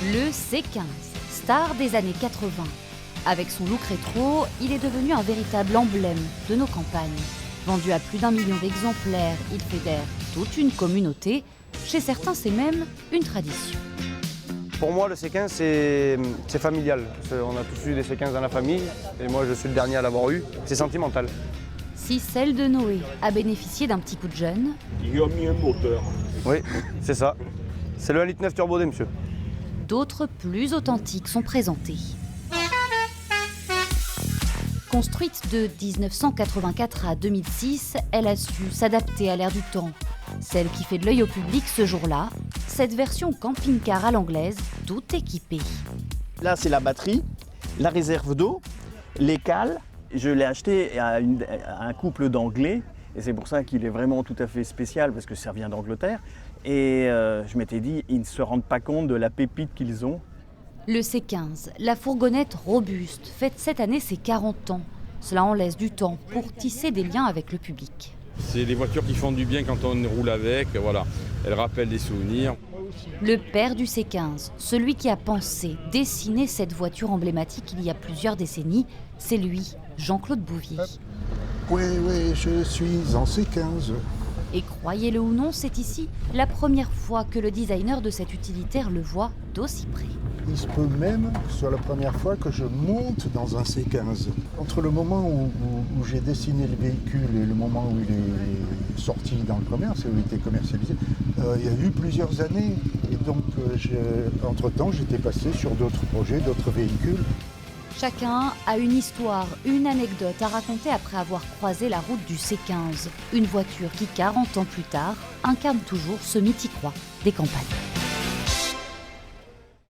Le C15, star des années 80. Avec son look rétro, il est devenu un véritable emblème de nos campagnes. Vendu à plus d'1 million d'exemplaires, il fédère toute une communauté. Chez certains, c'est même une tradition. Pour moi, le C15, c'est familial. On a tous eu des C15 dans la famille, et moi, je suis le dernier à l'avoir eu. C'est sentimental. Si celle de Noé a bénéficié d'un petit coup de jeune, Il y a mis un moteur. Oui, c'est ça. C'est le 1,9 litre turbo D, monsieur. d'autres plus authentiques sont présentés. Construite de 1984 à 2006, elle a su s'adapter à l'ère du temps. Celle qui fait de l'œil au public ce jour-là, cette version camping-car à l'anglaise, tout équipée. Là, c'est la batterie, la réserve d'eau, les cales. Je l'ai acheté à un couple d'Anglais et c'est pour ça qu'il est vraiment tout à fait spécial parce que ça vient d'Angleterre. Et je m'étais dit, ils ne se rendent pas compte de la pépite qu'ils ont. Le C15, la fourgonnette robuste, fête cette année ses 40 ans. Cela en laisse du temps pour tisser des liens avec le public. C'est des voitures qui font du bien quand on roule avec, voilà. Elles rappellent des souvenirs. Le père du C15, celui qui a pensé, dessiné cette voiture emblématique il y a plusieurs décennies, c'est lui, Jean-Claude Bouvier. Oui, je suis en C15. Et croyez-le ou non, c'est ici la première fois que le designer de cet utilitaire le voit d'aussi près. Il se peut même que ce soit la première fois que je monte dans un C15. Entre le moment où j'ai dessiné le véhicule et le moment où il est sorti dans le commerce, où il était commercialisé, il y a eu plusieurs années. Et donc, entre-temps, j'étais passé sur d'autres projets, d'autres véhicules. Chacun a une histoire, une anecdote à raconter après avoir croisé la route du C15. Une voiture qui, 40 ans plus tard, incarne toujours ce mythique roi des campagnes.